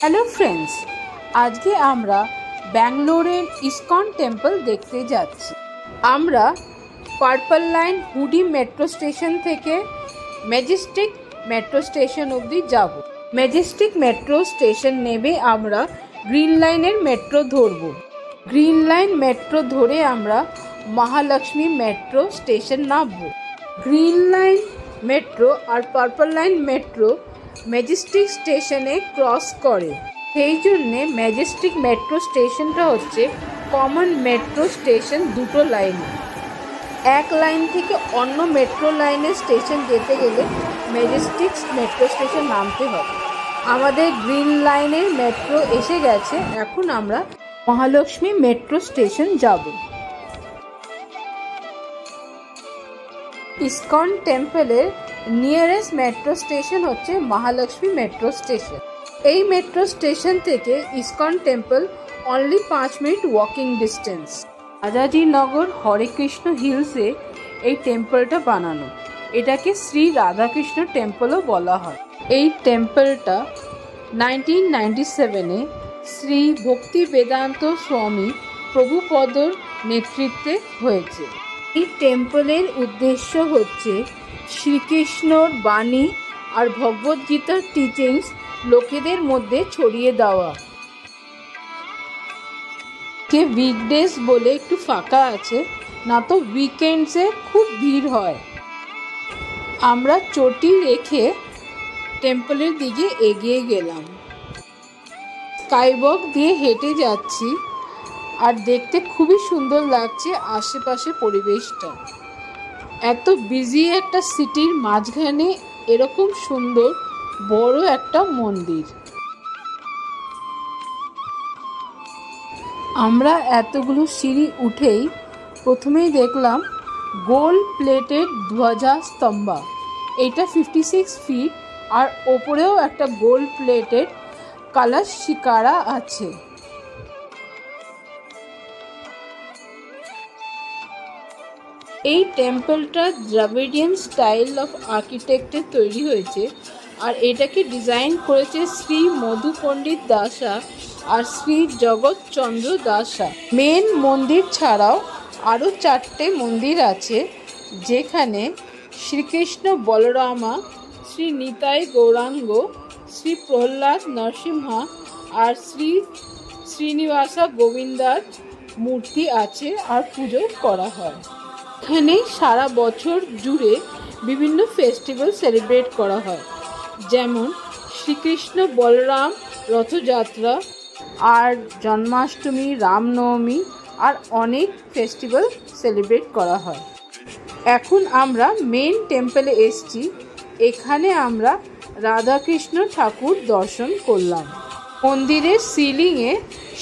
Hello friends, আজকে আমরা ব্যাঙ্গালোরের ইসকন টেম্পল দেখতে যাচ্ছি। আমরা purple line hoodie metro station থেকে ম্যাজেস্টিক মেট্রো স্টেশন অবধি যাব। ম্যাজেস্টিক মেট্রো স্টেশন নেমে আমরা গ্রিন লাইনের মেট্রো ধরব। গ্রিন লাইন মেট্রো ধরে আমরা মহালক্ষ্মী মেট্রো স্টেশন নামব। গ্রিন লাইন মেট্রো আর পার্পল লাইন মেট্রো ম্যাজেস্টিক স্টেশনে ক্রস করে, সেই জন্যে ম্যাজেস্টিক মেট্রো স্টেশনটা হচ্ছে কমন মেট্রো স্টেশন দুটো লাইনে। এক লাইন থেকে অন্য মেট্রো লাইনের স্টেশন যেতে গেলে ম্যাজেস্টিক মেট্রো স্টেশন নামতে হবে। আমাদের গ্রিন লাইনের মেট্রো এসে গেছে, এখন আমরা মহালক্ষ্মী মেট্রো স্টেশন যাব। ইসকন টেম্পলের নিয়ারেস্ট মেট্রো স্টেশন হচ্ছে মহালক্ষ্মী মেট্রো স্টেশন। এই মেট্রো স্টেশন থেকে ISKCON temple only 5 minute walking distance. Rajajinagar Hare Krishna হিলসে এই টেম্পলটা বানানো। এটাকে শ্রী রাধাকৃষ্ণ টেম্পলও বলা হয়। এই টেম্পলটা 1997-এ শ্রী ভক্তি বেদান্ত স্বামী প্রভুপদর নেতৃত্বে হয়েছে। এই টেম্পলের উদ্দেশ্য হচ্ছে শ্রীকৃষ্ণর বাণী আর ভগবদ্গীতার টিচিংস লোকেদের মধ্যে ছড়িয়ে দেওয়া। কে উইকডেজ বলে একটু ফাঁকা আছে, না তো উইকেন্ডসে খুব ভিড় হয়। আমরা চটি রেখে টেম্পলের দিকে এগিয়ে গেলাম। স্কাইওয়াক দিয়ে হেঁটে যাচ্ছি আর দেখতে খুবই সুন্দর লাগছে আশেপাশে পরিবেশটা। এত বিজি একটা সিটির মাঝখানে এরকম সুন্দর বড় একটা মন্দির। আমরা এতগুলো সিঁড়ি উঠেই প্রথমেই দেখলাম গোল্ড প্লেটেড ধ্বজা স্তম্ভা। এটা 56 ফিট আর ওপরেও একটা গোল্ড প্লেটেড কলস শিকারা আছে। এই টেম্পলটা দ্রাবিডিয়ান স্টাইল অফ আর্কিটেক্টে তৈরি হয়েছে আর এটাকে ডিজাইন করেছে শ্রী মধু পণ্ডিত দাসা আর শ্রী জগৎচন্দ্র দাসা। মেন মন্দির ছাড়াও আরও 4টে মন্দির আছে, যেখানে শ্রীকৃষ্ণ বলরামা, শ্রী নিতাই গৌরাঙ্গ, শ্রী প্রহ্লাদ নরসিংহা আর শ্রী শ্রীনিবাসা গোবিন্দার মূর্তি আছে আর পুজো করা হয়। এখানে সারা বছর জুড়ে বিভিন্ন ফেস্টিভ্যাল সেলিব্রেট করা হয়, যেমন শ্রীকৃষ্ণ বলরাম রথযাত্রা আর জন্মাষ্টমী, রামনবমী আর অনেক ফেস্টিভ্যাল সেলিব্রেট করা হয়। এখন আমরা মেন টেম্পলে এসেছি। এখানে আমরা রাধাকৃষ্ণ ঠাকুর দর্শন করলাম। মন্দিরের সিলিংয়ে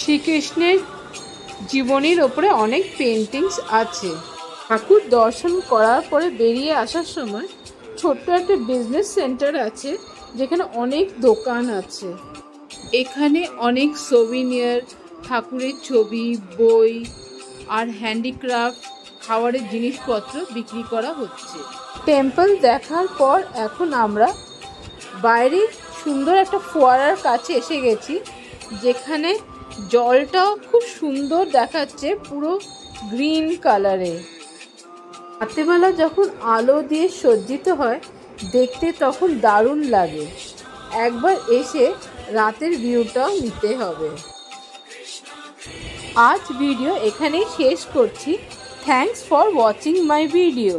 শ্রীকৃষ্ণের জীবনীর ওপরে অনেক পেন্টিংস আছে। ঠাকুর দর্শন করার পরে বেরিয়ে আসার সময় ছোট্ট একটা বিজনেস সেন্টার আছে, যেখানে অনেক দোকান আছে। এখানে অনেক সোভিনিয়ার, ঠাকুরের ছবি, বই আর হ্যান্ডিক্রাফট, খাবারের জিনিসপত্র বিক্রি করা হচ্ছে। টেম্পল দেখার পর এখন আমরা বাইরে সুন্দর একটা ফোয়ারার কাছে এসে গেছি, যেখানে জলটাও খুব সুন্দর দেখাচ্ছে, পুরো গ্রিন কালারে। রাতেবেলা যখন আলো দিয়ে সজ্জিত হয় দেখতে তখন দারুণ লাগে। একবার এসে রাতের ভিউটাও নিতে হবে। আজ ভিডিও এখানেই শেষ করছি। Thanks for watching my video.